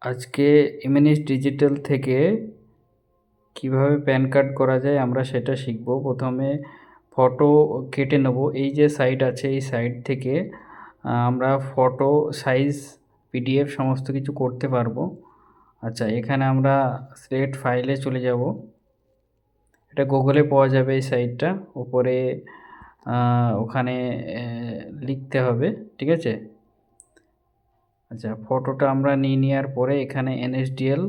আজকে ইমেনিস ডিজিটাল থেকে কিভাবে প্যান কার্ড করা যায় আমরা সেটা শিখব। প্রথমে ফটো কেটে নেব। এই যে সাইট আছে এই সাইট থেকে আমরা ফটো সাইজ পিডিএফ সমস্ত কিছু করতে পারবো। আচ্ছা, এখানে আমরা সিলেক্ট ফাইলে চলে যাব। এটা গুগলে পাওয়া যাবে এই সাইটটা। উপরে ওখানে লিখতে হবে, ঠিক আছে? আচ্ছা, ফটোটা আমরা নিয়ে নেওয়ার পরে এখানে এনএসডিএল,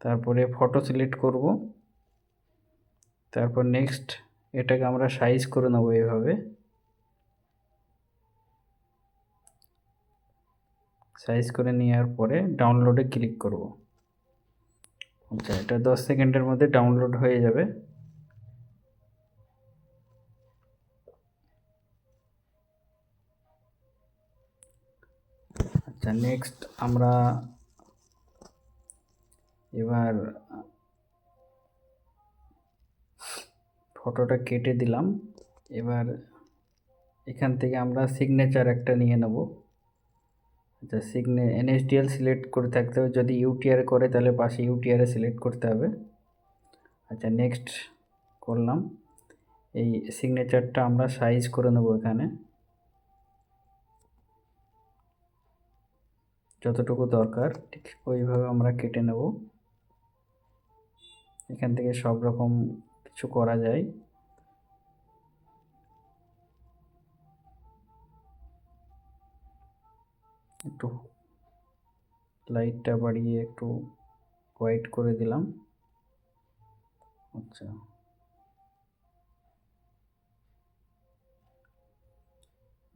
তারপরে ফটো সিলেক্ট করব, তারপর নেক্সট। এটাকে আমরা সাইজ করে নেব এইভাবে। সাইজ করে নেওয়ার পরে ডাউনলোডে ক্লিক করব। আচ্ছা, এটা 10 সেকেন্ডের মধ্যে ডাউনলোড হয়ে যাবে। আচ্ছা, নেক্সট আমরা এবার ফটোটা কেটে দিলাম। এবার এখান থেকে আমরা সিগনেচার একটা নিয়ে নেব। আচ্ছা, এনএসডিএল সিলেক্ট করে থাকতে হবে। যদি ইউটিআর করে তাহলে পাশে ইউটিআরে সিলেক্ট করতে হবে। আচ্ছা, নেক্সট করলাম। এই সিগনেচারটা আমরা সাইজ করে নেব। এখানে যতটুকু দরকার ঠিক ওইভাবে আমরা কেটে নেব। এখান থেকে সব রকম কিছু করা যায়। একটু লাইটটা বাড়িয়ে একটু হোয়াইট করে দিলাম। আচ্ছা,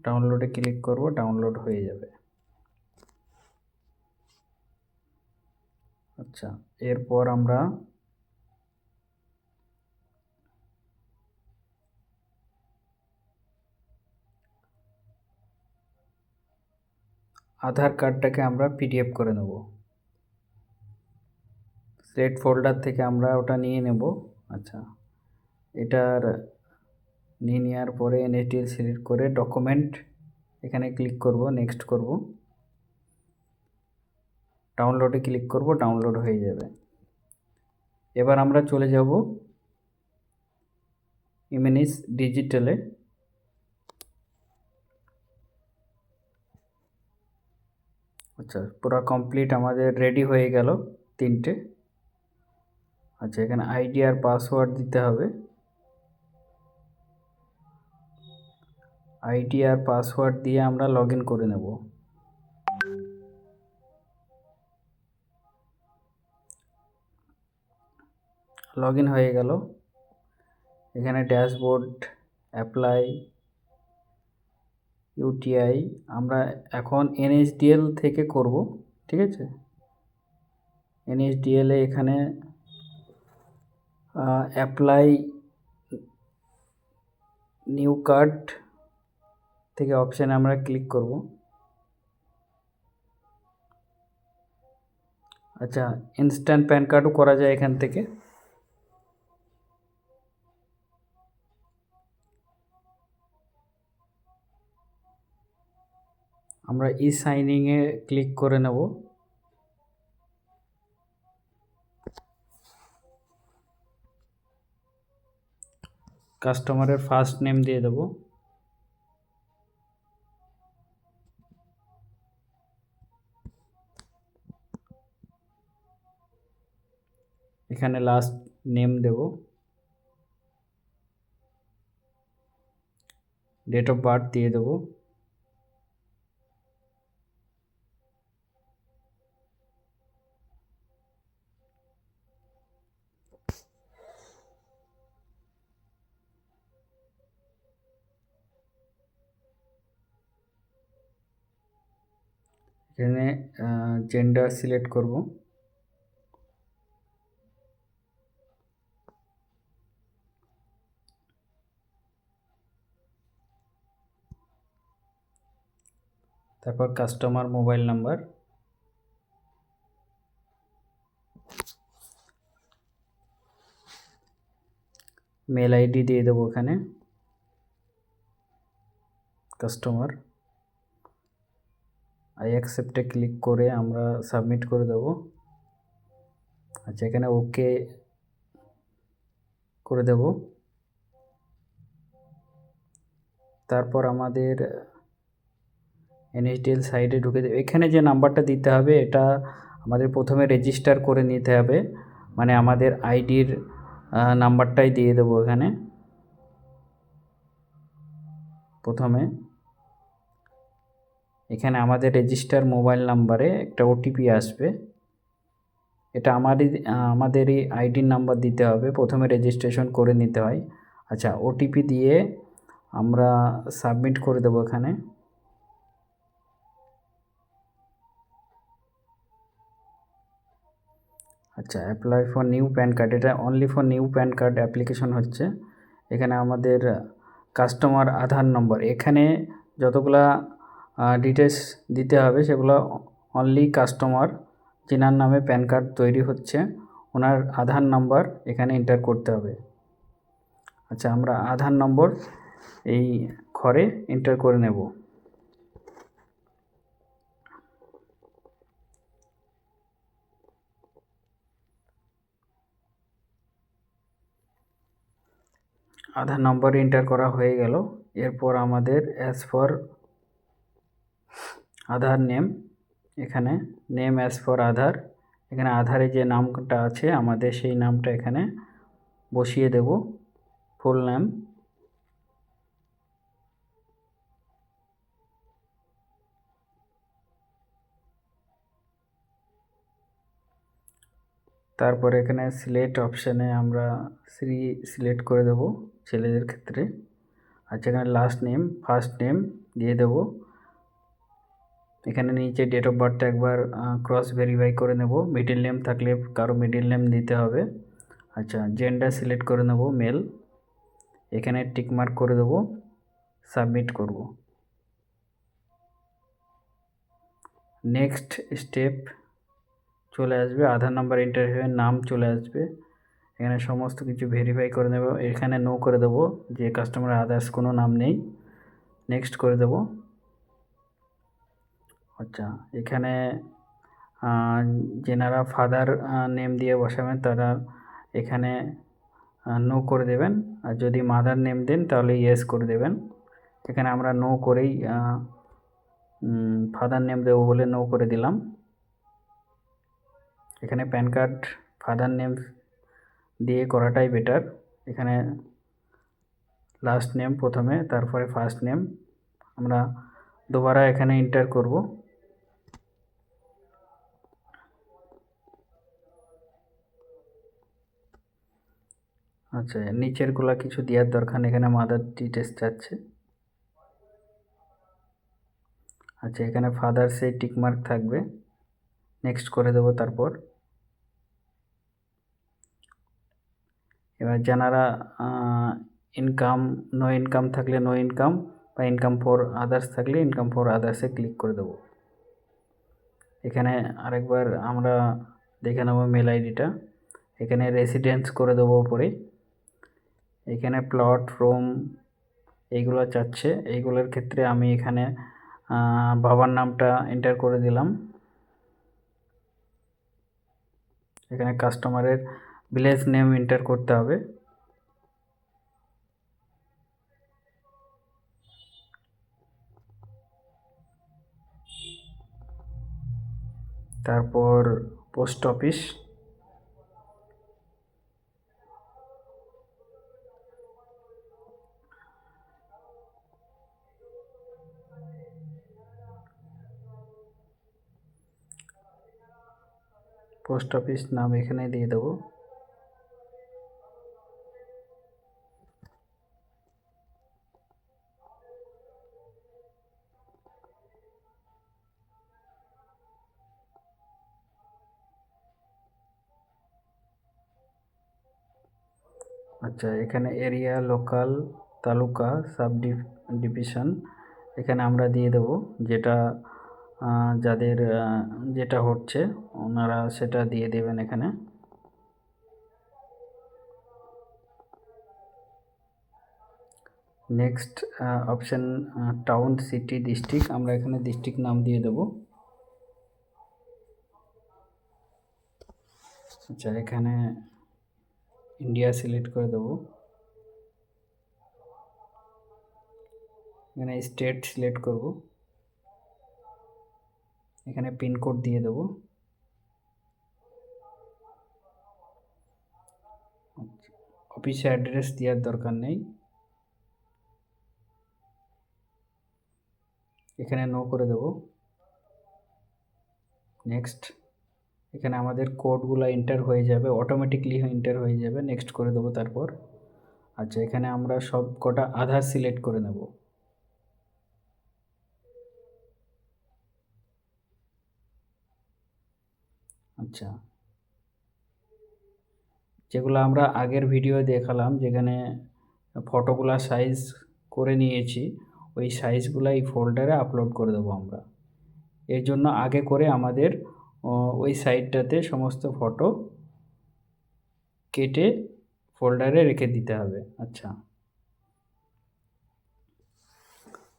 ডাউনলোডে ক্লিক করব, ডাউনলোড হয়ে যাবে। আচ্ছা, এরপর আমরা আধার কার্ডটাকে আমরা পিডিএফ করে নেব। সিলেক্ট ফোল্ডার থেকে আমরা ওটা নিয়ে নেব। আচ্ছা, এটার নিয়ে নেওয়ার পরে এনএসডিএল সিলেক্ট করে ডকুমেন্ট এখানে ক্লিক করব, নেক্সট করব, ডাউনলোডে ক্লিক করব, ডাউনলোড হয়ে যাবে। এবার আমরা চলে যাব ইমেনিস ডিজিটালে। আচ্ছা, পুরো কমপ্লিট আমাদের রেডি হয়ে গেল তিনটে। আচ্ছা, এখানে আইডি আর পাসওয়ার্ড দিতে হবে। আইডি আর পাসওয়ার্ড দিয়ে আমরা লগ ইন করে নেব। লগ ইন হয়ে গেল। এখানে ড্যাশবোর্ড, অ্যাপ্লাই, ইউটিআই আমরা এখন এনএসডিএল থেকে করব, ঠিক আছে? এনএসডিএলে এখানে অ্যাপ্লাই নিউ কার্ড থেকে অপশানে আমরা ক্লিক করব। আচ্ছা, ইনস্ট্যান্ট প্যান কার্ডও করা যায় এখান থেকে। আমরা ই সাইনিংয়ে ক্লিক করে নেব। কাস্টমারের ফার্স্ট নেম দিয়ে দেব। এখানে লাস্ট নেম দেব। ডেট অফ বার্থ দিয়ে দেব। এখানে জেন্ডার সিলেক্ট করব। তারপর customer mobile number, mail ID দিয়ে দেবো এখানে কাস্টমার। আই অ্যাকসেপ্টে ক্লিক করে আমরা সাবমিট করে দেব। আচ্ছা, এখানে ওকে করে দেব। তারপর আমাদের এনএসডিএল সাইটে ঢুকে দেব। এখানে যে নাম্বারটা দিতে হবে এটা আমাদের প্রথমে রেজিস্টার করে নিতে হবে, মানে আমাদের আইডির নাম্বারটাই দিয়ে দেবো এখানে। প্রথমে এখানে আমাদের রেজিস্টার মোবাইল নাম্বারে একটা ওটিপি আসবে, এটা আমাদেরই আইডির নাম্বার দিতে হবে, প্রথমে রেজিস্ট্রেশন করে নিতে হয়। আচ্ছা, ওটিপি দিয়ে আমরা সাবমিট করে দেবো এখানে। আচ্ছা, apply for new PAN card, এটা only for new PAN card application হচ্ছে। এখানে আমাদের কাস্টমার আধার নম্বর, এখানে যতগুলা ডিটেলস দিতে হবে সেগুলো অনলি কাস্টমার যেনার নামে প্যান কার্ড তৈরি হচ্ছে ওনার আধার নাম্বার এখানে এন্টার করতে হবে। আচ্ছা, আমরা আধার নম্বর এই ঘরে এন্টার করে নেব। আধার নম্বর এন্টার করা হয়ে গেল। এরপর আমাদের অ্যাজ ফর আধার নেম, এখানে নেম অ্যাজ ফর আধার, এখানে আধারে যে নামটা আছে আমাদের সেই নামটা এখানে বসিয়ে দেব, ফুল নেম। তারপর এখানে সিলেক্ট অপশানে আমরা শ্রী সিলেক্ট করে দেব ছেলেদের ক্ষেত্রে। আচ্ছা, এখানে লাস্ট নেম ফার্স্ট নেম দিয়ে দেব। এখানে নিচে ডেট অফ বার্থটা একবার ক্রস ভেরিফাই করে নেব, মিডল নেম থাকলে কারো মিডল নেম দিতে হবে। আচ্ছা, জেন্ডার সিলেক্ট করে নেব মেল, এখানে টিক মার্ক করে দেব, সাবমিট করব। নেক্সট স্টেপ চলে আসবে, আধার নাম্বার এন্টার হয়ে নাম চলে আসবে, এখানে সমস্ত কিছু ভেরিফাই করে নেব। এখানে নো করে দেব যে কাস্টমারের আদার্স কোনো নাম নেই, নেক্সট করে দেব। আচ্ছা, এখানে যেনারা ফাদার নেম দিয়ে বসাবেন তারা এখানে নো করে দেবেন, আর যদি মাদার নেম দেন তাহলে ইয়েস করে দেবেন। এখানে আমরা নো করেই ফাদার নেম দেবো বলে নো করে দিলাম। এখানে প্যান কার্ড ফাদার নেম দিয়ে করাটাই বেটার। এখানে লাস্ট নেম প্রথমে, তারপরে ফার্স্ট নেম আমরা দুবারা এখানে এন্টার করব। আচ্ছা, নিচেরগুলা কিছু দেওয়ার দরকার নেই, এখানে মাদার ডিটেলস চাচ্ছে। আচ্ছা, এখানে ফাদার সেই টিকমার্ক থাকবে, নেক্সট করে দেবো। তারপর এবার যারা ইনকাম নো ইনকাম থাকলে নো ইনকাম, বা ইনকাম ফর আদার্স থাকলে ইনকাম ফর আদার্সে ক্লিক করে দেবো। এখানে আরেকবার আমরা দেখে নেব মেল আইডিটা, এখানে রেসিডেন্স করে দেবো উপরে। এখানে প্লট রুম এইগুলো চাচ্ছে, এইগুলোর ক্ষেত্রে আমি এখানে বাবার নামটা এন্টার করে দিলাম। এখানে কাস্টমারের ভিলেজ নেম এন্টার করতে হবে। তারপর পোস্ট অফিস, পোস্ট অফিস নাম এখানে দিয়ে দেবো। আচ্ছা, এখানে area local taluka sub division এখানে আমরা দিয়ে দেব, যেটা যাদের যেটা হচ্ছে ওনারা সেটা দিয়ে দেবেন এখানে। Next option town city district, আমরা এখানে ডিস্ট্রিক্ট নাম দিয়ে দেব। আচ্ছা, এখানে ইন্ডিয়া সিলেক্ট করে দেবো। এখানে স্টেট সিলেক্ট করব। এখানে পিনকোড দিয়ে দেবো। অফিসে অ্যাড্রেস দেওয়ার দরকার নেই। এখানে নো করে দেবো। নেক্সট। এখানে আমাদের কোডগুলো এন্টার হয়ে যাবে, অটোমেটিকলি এন্টার হয়ে যাবে। নেক্সট করে দেবো তারপর। আচ্ছা, এখানে আমরা সব কটা আধার সিলেক্ট করে নেব। আচ্ছা, যেগুলো আমরা আগের ভিডিও দেখালাম, যেখানে ফটোগুলা সাইজ করে নিয়েছি, ওই সাইজগুলো এই ফোল্ডারে আপলোড করে দেবো আমরা। এর জন্য আগে করে আমাদের ওই সাইডটাতে সমস্ত ফটো কেটে ফোল্ডারে রেখে দিতে হবে। আচ্ছা,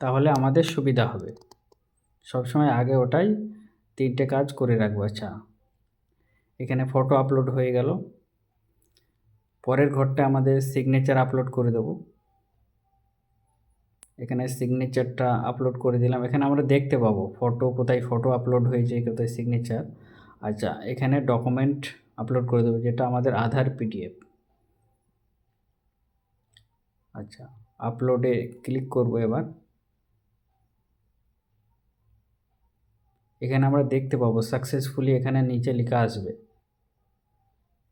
তাহলে আমাদের সুবিধা হবে। সবসময় আগে ওটাই 3টে কাজ করে রাখবো। আচ্ছা, এখানে ফটো আপলোড হয়ে গেল। পরের ঘরটা আমাদের সিগনেচার আপলোড করে দেবো। এখানে সিগনেচারটা আপলোড করে দিলাম। এখানে আমরা দেখতে পাবো ফটো কোথায় ফটো আপলোড হয়েছে, কোথায় সিগনেচার। আচ্ছা, এখানে ডকুমেন্ট আপলোড করে দেবো, যেটা আমাদের আধার পিডিএফ। আচ্ছা, আপলোডে ক্লিক করব এবার। এখানে আমরা দেখতে পাবো সাকসেসফুলি, এখানে নিচে লেখা আসবে।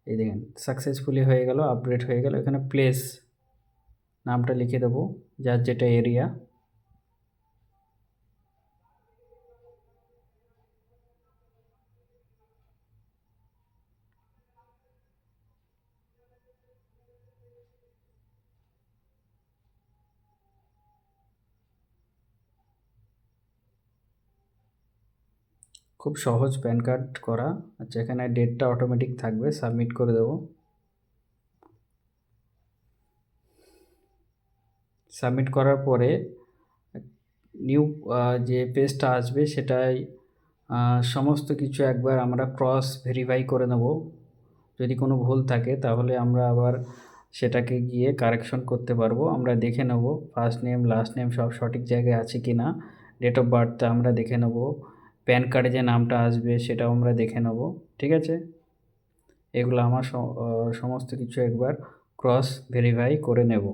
এই দেখেন, সাকসেসফুলি হয়ে গেল, আপডেট হয়ে গেল। এখানে প্লেস নামটা লিখে দেবো, যার যেটা এরিয়া। খুব সহজ প্যান কার্ড করা। আচ্ছা, এখানে ডেটটা অটোমেটিক থাকবে, সাবমিট করে দেবো। সাবমিট করার পরে নিউ যে পেজটা আসবে, সেটাই সমস্ত কিছু একবার আমরা ক্রস ভেরিফাই করে নেব। যদি কোনো ভুল থাকে তাহলে আমরা আবার সেটাকে গিয়ে কারেকশন করতে পারবো। আমরা দেখে নেব ফার্স্ট নেম লাস্ট নেম সব সঠিক জায়গায় আছে কি না। ডেট অফ বার্থটা আমরা দেখে নেব। প্যান কার্ডে যে নামটা আসবে সেটাও আমরা দেখে নেব। ঠিক আছে, এগুলো আমার সমস্ত কিছু একবার ক্রস ভেরিফাই করে নেব।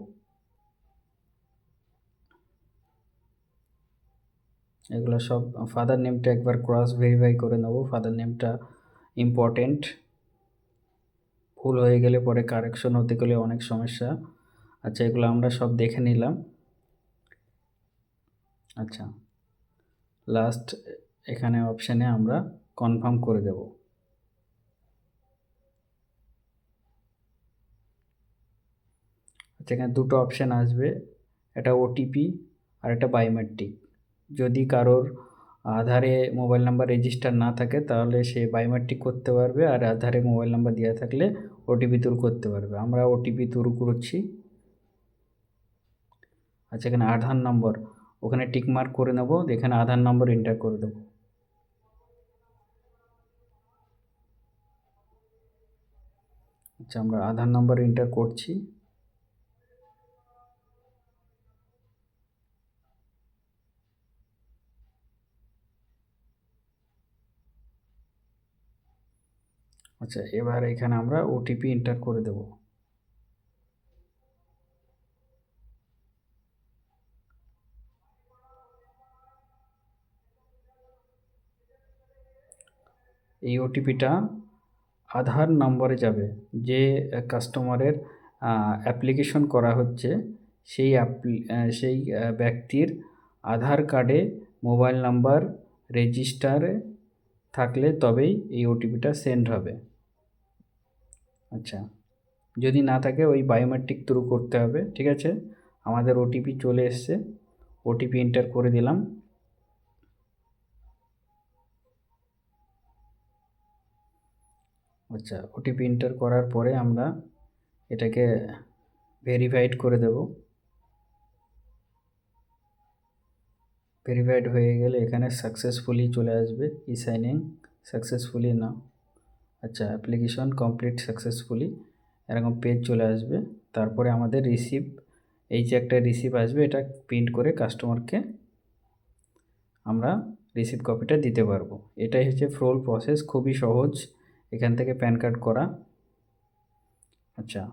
এগুলো সব ফাদার নেমটা একবার ক্রস ভেরিফাই করে নেব। ফাদার নেমটা ইম্পর্টেন্ট, ভুল হয়ে গেলে পরে কারেকশন হতে গেলে অনেক সমস্যা। আচ্ছা, এগুলো আমরা সব দেখে নিলাম। আচ্ছা, লাস্ট এখানে অপশানে আমরা কনফার্ম করে দেব। আচ্ছা, এখানে দুটো অপশান আসবে, এটা ওটিপি আর একটা বায়োমেট্রিক। যদি কারোর আধারে মোবাইল নাম্বার রেজিস্টার না থাকে তাহলে সে বায়োমেট্রিক করতে পারবে, আর আধারে মোবাইল নাম্বার দেওয়া থাকলে ওটিপি থ্রু করতে পারবে। আমরা ওটিপি থ্রু করছি। আচ্ছা, এখানে আধার নম্বর, ওখানে টিক মার্ক করে নেব, এখানে আধার নম্বর এন্টার করে দেব। আচ্ছা, আমরা আধার নম্বর এন্টার করছি। আচ্ছা, এবার এখানে আমরা ওটিপি এন্টার করে দেব। এই ওটিপিটা আধার নম্বরে যাবে, যে কাস্টমারের অ্যাপ্লিকেশন করা হচ্ছে সেই ব্যক্তির আধার কার্ডে মোবাইল নাম্বার রেজিস্টারে থাকলে তবেই এই ওটিপিটা সেন্ড হবে। আচ্ছা, যদি না থাকে ওই বায়োমেট্রিক থ্রু করতে হবে। ঠিক আছে, আমাদের ওটিপি চলে এসছে, ওটিপি এন্টার করে দিলাম। আচ্ছা, ওটিপি এন্টার করার পরে আমরা এটাকে ভেরিফাইড করে দেব। ভেরিফাইড হয়ে গেলে এখানে সাকসেসফুলি চলে আসবে, ই সাইনিং সাকসেসফুলি না। আচ্ছা, অ্যাপ্লিকেশন কমপ্লিট সাকসেসফুলি এরকম পেজ চলে আসবে। তারপরে আমাদের রিসিভ, এই যে একটা রিসিভ আসবে, এটা প্রিন্ট করে কাস্টমারকে আমরা রিসিভ কপিটা দিতে পারবো। এটাই হচ্ছে ফুল প্রসেস, খুবই সহজ এখান থেকে প্যান কার্ড করা। আচ্ছা।